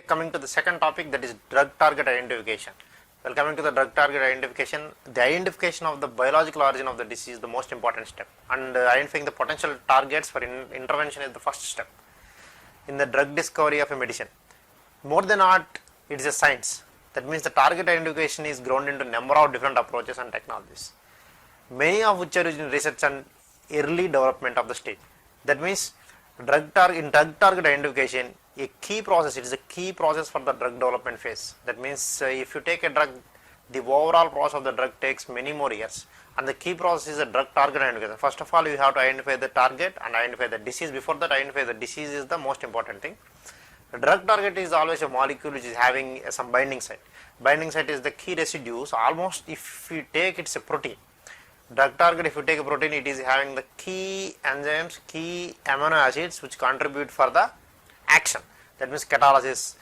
coming to the second topic, that is drug target identification. Well, coming to the drug target identification, the identification of the biological origin of the disease is the most important step, and identifying the potential targets for intervention is the first step in the drug discovery of a medicine. More than art, it is a science. That means the target identification is grounded into a number of different approaches and technologies, many of which are used in research and early development of the stage. That means in drug target identification, a key process, it is a key process for the drug development phase. That means if you take a drug, the overall process of the drug takes many more years, and the key process is a drug target identification. First of all, you have to identify the target and identify the disease. Before that, identify the disease is the most important thing. The drug target is always a molecule which is having some binding site. Binding site is the key residues. Almost if you take, it's a protein. Drug target, if you take a protein, it is having the key enzymes, key amino acids which contribute for the action. That means catalysis,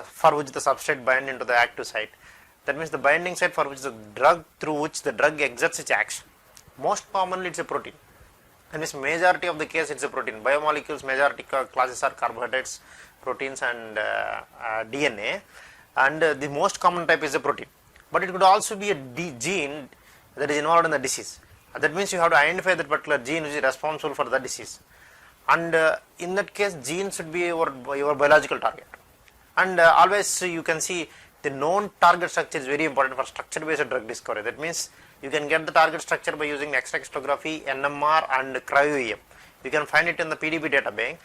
for which the substrate bind into the active site. That means the binding site for which the drug, through which the drug exerts its action. Most commonly it's a protein. And this majority of the case it's a protein. Biomolecules majority classes are carbohydrates, proteins and DNA, and the most common type is a protein. But it could also be a gene that is involved in the disease. That means you have to identify that particular gene which is responsible for the disease. And in that case, gene should be your biological target. And always you can see the known target structure is very important for structure based drug discovery. That means you can get the target structure by using X-ray crystallography, NMR and cryo-EM. You can find it in the PDB data bank.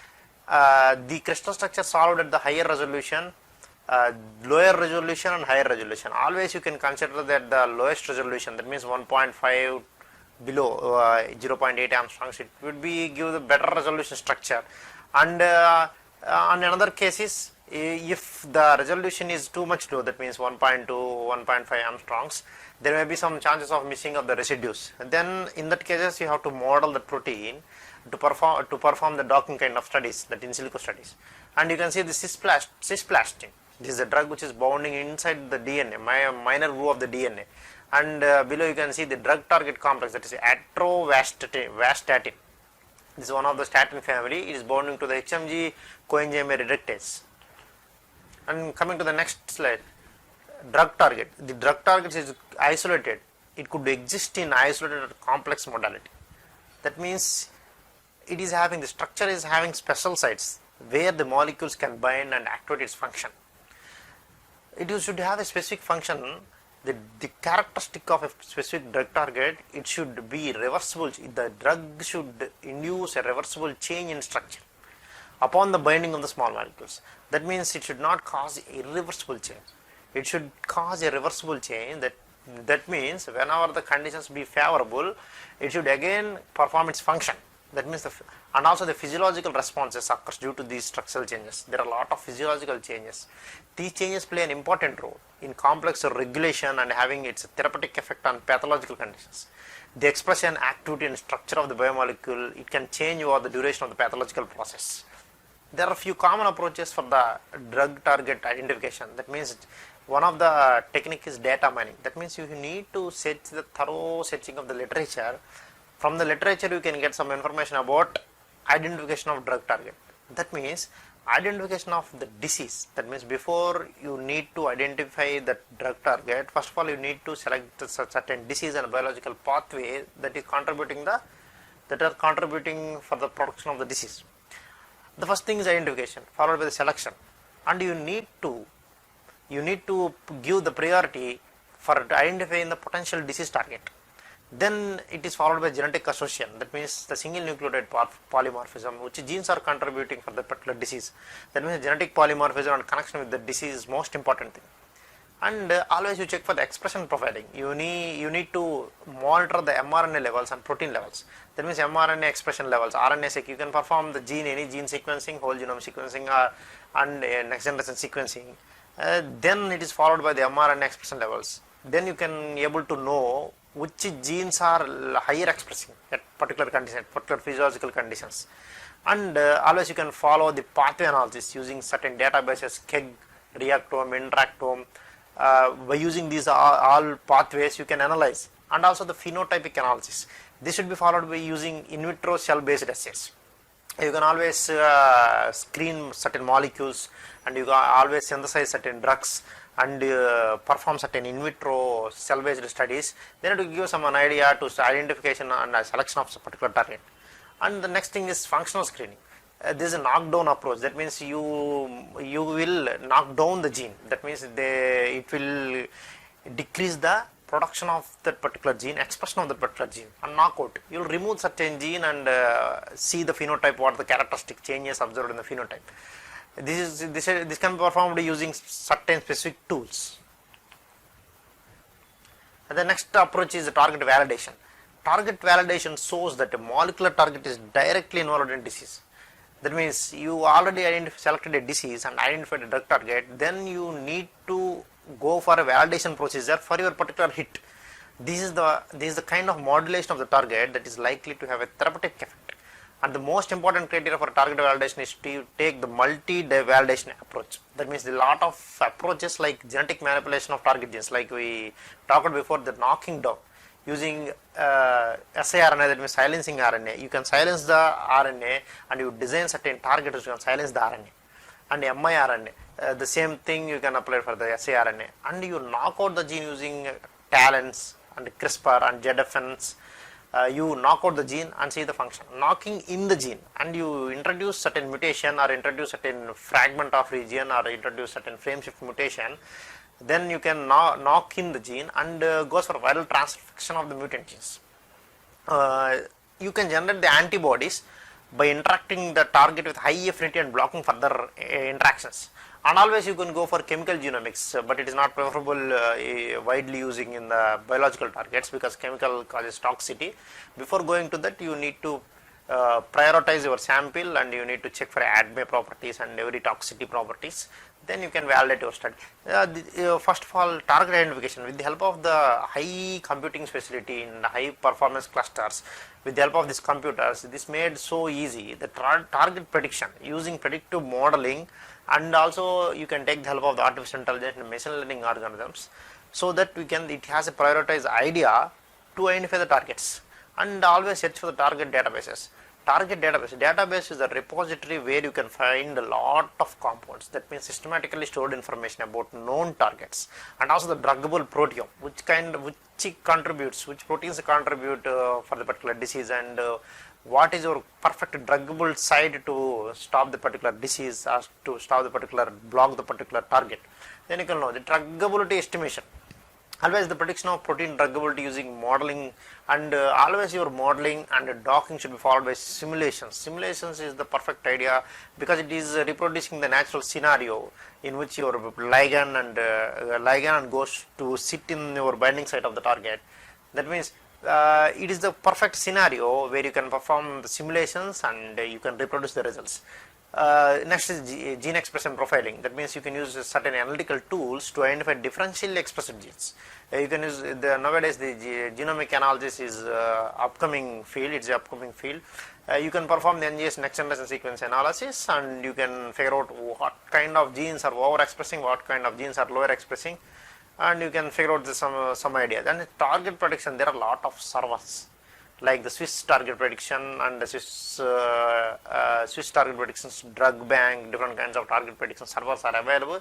The crystal structure solved at the higher resolution, lower resolution and higher resolution. Always you can consider that the lowest resolution, that means 1.5 below 0.8 angstroms, it would be give the better resolution structure. And on another cases, if the resolution is too much low, that means 1.2, 1.5 angstroms, there may be some chances of missing of the residues. And then in that cases, you have to model the protein to perform the docking kind of studies, that in silico studies. And you can see the cisplatin. This is a drug which is bounding inside the DNA, minor groove of the DNA. And below you can see the drug target complex, that is atorvastatin. This is one of the statin family. It is bounding to the HMG coenzyme reductase. And coming to the next slide, drug target. The drug target is isolated. It could exist in isolated or complex modality. That means it is having, the structure is having special sites where the molecules can bind and activate its function. It should have a specific function. The characteristic of a specific drug target, it should be reversible. The drug should induce a reversible change in structure upon the binding of the small molecules. That means it should not cause irreversible change. It should cause a reversible change. That means whenever the conditions be favorable, it should again perform its function. That means and also the physiological responses occurs due to these structural changes. There are a lot of physiological changes. These changes play an important role in complex regulation and having its therapeutic effect on pathological conditions. The expression, activity and structure of the biomolecule, it can change over the duration of the pathological process. There are a few common approaches for the drug target identification. That means one of the technique is data mining. That means you need to search the thorough searching of the literature. From the literature you can get some information about identification of drug target. That means identification of the disease. That means before you need to identify the drug target, first of all you need to select a certain disease and biological pathway that are contributing for the production of the disease. The first thing is identification, followed by the selection, and you need to give the priority for identifying the potential disease target. Then it is followed by genetic association. That means the single nucleotide polymorphism, which genes are contributing for the particular disease. That means genetic polymorphism and connection with the disease is most important thing. And always you check for the expression profiling. You need to monitor the mRNA levels and protein levels. That means mRNA expression levels, RNA-seq. You can perform the any gene sequencing, whole genome sequencing, and next generation sequencing. Then it is followed by the mRNA expression levels. Then you can able to know which genes are higher expressing at particular conditions, particular physiological conditions. And always you can follow the pathway analysis using certain databases, KEGG, Reactome, Interactome. By using these all pathways you can analyze, and also the phenotypic analysis. This should be followed by using in vitro cell based assays. You can always screen certain molecules, and you can always synthesize certain drugs, and perform certain in vitro cell based studies. Then it will give you some an idea to identification and selection of a particular target. And the next thing is functional screening. This is a knockdown approach. That means you will knock down the gene. That means it will decrease the production of that particular gene, expression of that particular gene, and knockout. You will remove certain gene and see the phenotype, what the characteristic changes observed in the phenotype. This can be performed using certain specific tools. And the next approach is target validation. Target validation shows that a molecular target is directly involved in disease. That means you already selected a disease and identified a drug target, then you need to go for a validation procedure for your particular hit. This is the kind of modulation of the target that is likely to have a therapeutic effect. And the most important criteria for target validation is to take the multi-validation approach. That means a lot of approaches like genetic manipulation of target genes, like we talked before, the knocking down using siRNA, that means silencing RNA. You can silence the RNA and you design certain targets, you can silence the RNA. And miRNA, the same thing you can apply for the siRNA. And you knock out the gene using TALENs and CRISPR and ZFNs. You knock out the gene and see the function. Knocking in the gene, and you introduce certain mutation or introduce certain fragment of region or introduce certain frame shift mutation, then you can knock in the gene and goes for viral transcription of the mutant genes. You can generate the antibodies by interacting the target with high affinity and blocking further interactions. And always you can go for chemical genomics, but it is not preferable widely using in the biological targets because chemical causes toxicity. Before going to that, you need to prioritize your sample and you need to check for ADME properties and every toxicity properties. Then you can validate your study. First of all, target identification with the help of the high computing facility in high performance clusters. With the help of these computers, this made so easy. The target prediction using predictive modeling, and also you can take the help of the artificial intelligence and machine learning algorithms, so that it has a prioritized idea to identify the targets, and always search for the target databases. Target database is a repository where you can find a lot of compounds. That means systematically stored information about known targets, and also the druggable proteome, which proteins contribute for the particular disease, and what is your perfect druggable site to stop the particular disease or to stop the particular block the particular target. Then you can know the druggability estimation. Always the prediction of protein druggability using modeling, and always your modeling and docking should be followed by simulations. Simulations is the perfect idea because it is reproducing the natural scenario in which your ligand goes to sit in your binding site of the target. That means it is the perfect scenario where you can perform the simulations and you can reproduce the results. Next is gene expression profiling. That means you can use certain analytical tools to identify differentially expressed genes. You can use nowadays the genomic analysis is upcoming field. It's the upcoming field. You can perform the NGS, next generation sequence analysis, and you can figure out what kind of genes are overexpressing, what kind of genes are lower expressing, and you can figure out some ideas. And target prediction, there are a lot of servers like the Swiss target prediction and the Swiss target predictions, drug bank, different kinds of target prediction servers are available.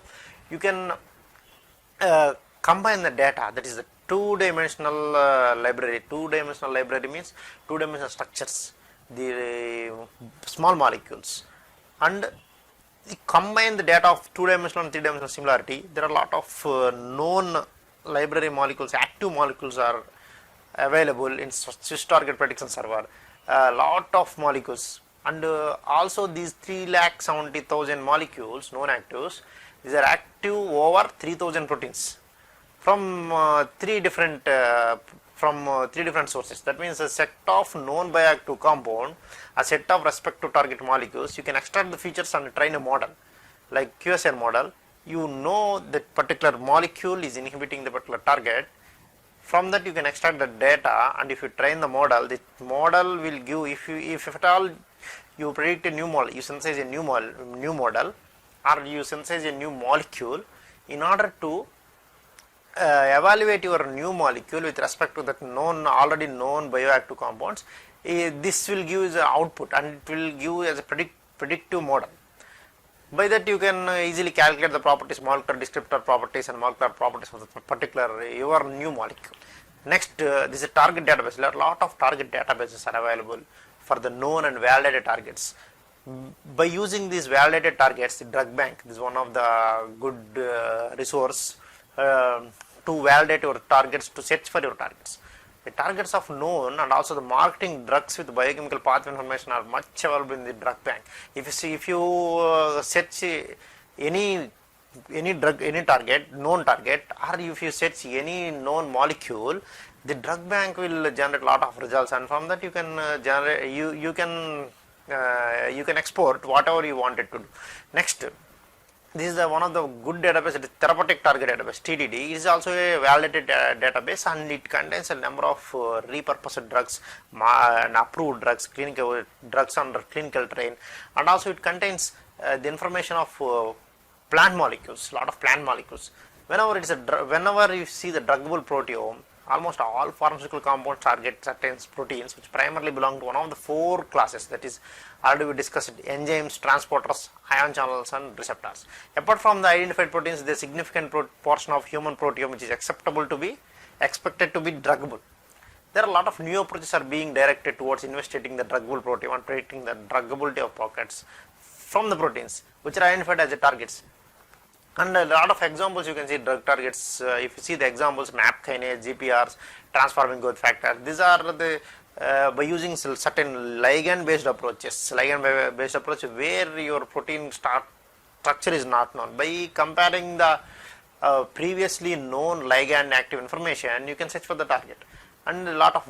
You can combine the data, that is the two-dimensional library. Two-dimensional library means two-dimensional structures, the small molecules, and combine the data of two-dimensional and three-dimensional similarity. There are a lot of known library molecules, active molecules are available in Swiss target prediction server, a lot of molecules, and also these 3,70,000 molecules, known actives, these are active over 3,000 proteins from three different sources. That means a set of known bioactive compound, a set of respective target molecules. You can extract the features and train a model like QSR model. You know that particular molecule is inhibiting the particular target. From that you can extract the data, and if you train the model will give, if at all you predict a new model, you synthesize a new model, or you synthesize a new molecule. In order to evaluate your new molecule with respect to that already known bioactive compounds, this will give the output and it will give as a predictive model. By that you can easily calculate the properties, molecular descriptor properties and molecular properties of the particular your new molecule. Next, this is a target database. There are a lot of target databases are available for the known and validated targets. By using these validated targets, the drug bank is one of the good resource to validate your targets, to search for your targets. The targets of known and also the marketing drugs with biochemical pathway information are much available in the drug bank. If you search any drug, any target, known target, or if you search any known molecule, the drug bank will generate a lot of results, and from that you can generate you can export whatever you wanted to do. Next, this is one of the good database, it is therapeutic target database, TTD. It is also a validated database, and it contains a number of repurposed drugs and approved drugs, clinical drugs under clinical trial, and also it contains the information of plant molecules, lot of plant molecules. Whenever you see the druggable proteome, almost all pharmaceutical compounds target certain proteins which primarily belong to one of the 4 classes, that is already we discussed: enzymes, transporters, ion channels and receptors. Apart from the identified proteins, there is a significant portion of human proteome which is expected to be druggable. There are a lot of new approaches are being directed towards investigating the druggable proteome and predicting the druggability of pockets from the proteins which are identified as the targets. And a lot of examples you can see drug targets. If you see the examples, MAP kinase, GPRs, transforming growth factor, these are the by using certain ligand based approaches, where your protein structure is not known. By comparing the previously known ligand active information, you can search for the target. And a lot of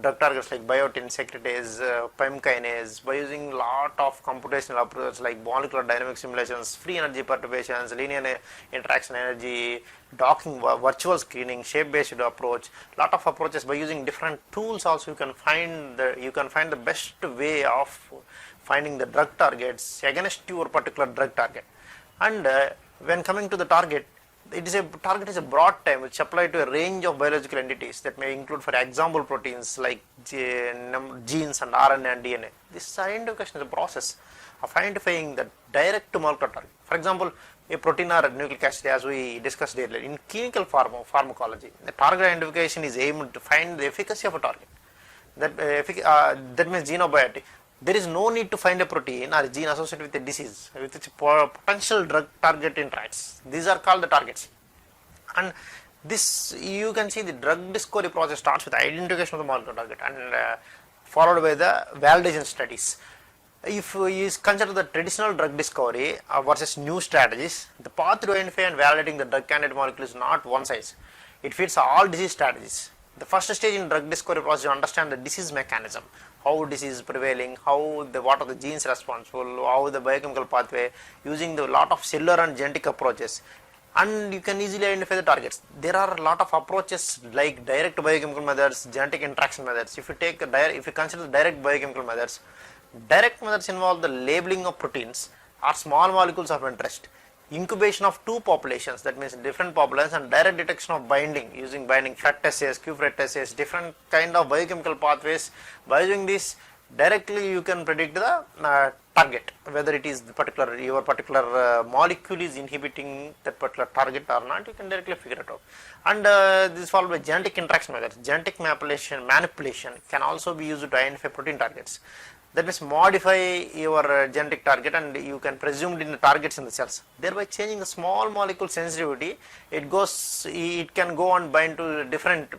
drug targets like biotin, secretase, PIM kinase, by using a lot of computational approaches like molecular dynamic simulations, free energy perturbations, linear interaction energy, docking, virtual screening, shape-based approach, lot of approaches. By using different tools also you can find the best way of finding the drug targets against your particular drug target. And when coming to the target, target is a broad term which apply to a range of biological entities that may include, for example, proteins like genes and RNA and DNA. This identification is a process of identifying the direct molecular target. For example, a protein or a nucleic acid, as we discussed earlier. In clinical pharmacology, the target identification is aimed to find the efficacy of a target. That means xenobiotic. There is no need to find a protein or a gene associated with a disease with its potential drug target interacts. These are called the targets. And this, you can see the drug discovery process starts with identification of the molecular target and followed by the validation studies. If you consider the traditional drug discovery versus new strategies, the path to identify and validating the drug candidate molecule is not one size. It fits all disease strategies. The first stage in drug discovery process is to understand the disease mechanism, how disease is prevailing, what are the genes responsible, how the biochemical pathway, using the lot of cellular and genetic approaches, and you can easily identify the targets. There are a lot of approaches like direct biochemical methods, genetic interaction methods. If you consider the direct biochemical methods involve the labeling of proteins or small molecules of interest, incubation of 2 populations, that means different populations, and direct detection of binding using binding FRET assays, QFRET assays, different kind of biochemical pathways. By using this directly you can predict the target, whether it is your particular molecule is inhibiting that particular target or not. You can directly figure it out. And this is followed by genetic interaction methods. Genetic manipulation can also be used to identify protein targets. That means modify your genetic target and you can presume in the targets in the cells, thereby changing the small molecule sensitivity. It can go and bind to different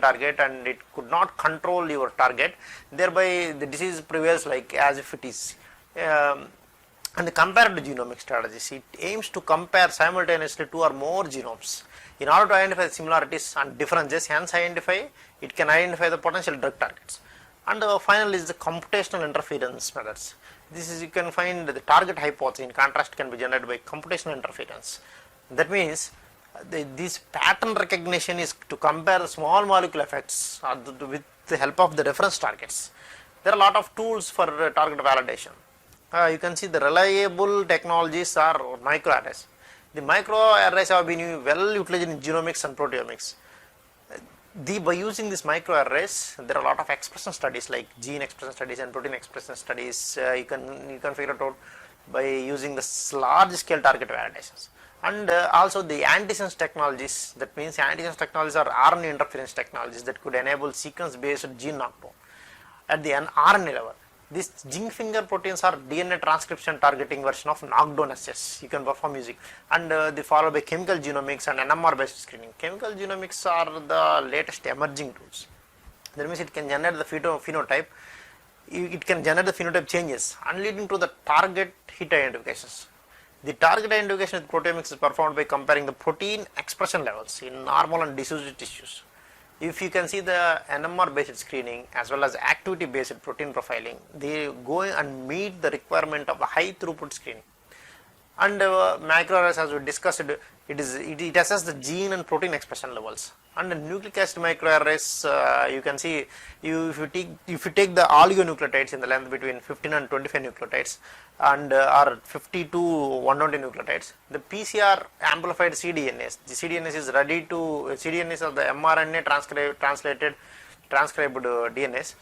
target and it could not control your target, thereby the disease prevails like as if it is. And the comparative genomic strategies, it aims to compare simultaneously 2 or more genomes in order to identify the similarities and differences, hence it can identify the potential drug targets. And final is the computational interference methods. This is, you can find the target hypothesis in contrast can be generated by computational interference. That means this pattern recognition is to compare small molecule effects with the help of the reference targets. There are a lot of tools for target validation. You can see the reliable technologies are microarrays. The microarrays have been well utilized in genomics and proteomics. By using these microarrays, there are a lot of expression studies like gene expression studies and protein expression studies. You can figure it out by using this large scale target validations, and also the antisense technologies. That means antisense technologies are RNA interference technologies that could enable sequence based gene knockdown at the RNA level. These zinc finger proteins are DNA transcription targeting version of knockdown assays you can perform using, and they followed by chemical genomics and NMR based screening. Chemical genomics are the latest emerging tools. That means it can generate the phenotype, it can generate the phenotype changes and leading to the target hit identifications. The target identification with proteomics is performed by comparing the protein expression levels in normal and diseased tissues. If you can see the NMR based screening as well as activity based protein profiling, they go and meet the requirement of a high throughput screening. And microarrays, as we discussed, it assesses the gene and protein expression levels. And the nucleic acid microarrays, you can see, if you take the oligonucleotides in the length between 15 and 25 nucleotides, and or 50 to 120 nucleotides, the PCR amplified cDNAs. The cDNAs is ready to cDNAs of the mRNA transcribed DNAs.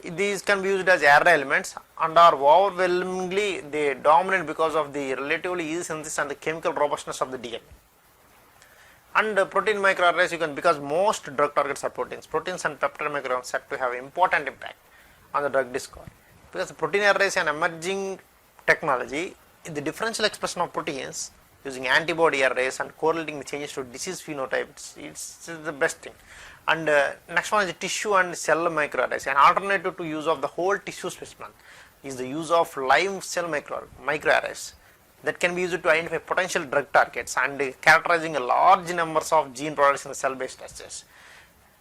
These can be used as array elements and are overwhelmingly they dominate because of the relatively easy synthesis and the chemical robustness of the DNA. And protein microarrays, because most drug targets are proteins and peptide microarrays are said to have important impact on the drug discovery. Because the protein array is an emerging technology, the differential expression of proteins using antibody arrays and correlating the changes to disease phenotypes, it's the best thing. And next one is tissue and cell microarrays. An alternative to use of the whole tissue specimen is the use of live cell microarrays that can be used to identify potential drug targets and characterizing a large numbers of gene products in the cell-based assays.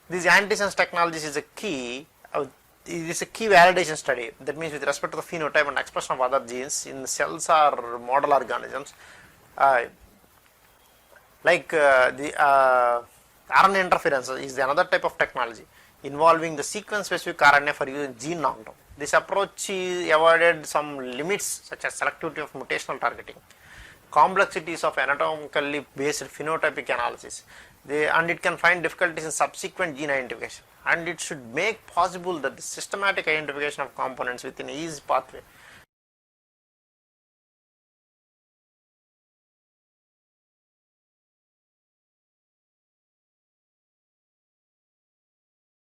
These antisense technologies is a key. It is a key validation study. That means with respect to the phenotype and expression of other genes in cells or model organisms, the RNA interference is another type of technology involving the sequence specific RNA for using gene knockdown. This approach avoided some limits such as selectivity of mutational targeting, complexities of anatomically based phenotypic analysis, and it can find difficulties in subsequent gene identification, and it should make possible that the systematic identification of components within an easy pathway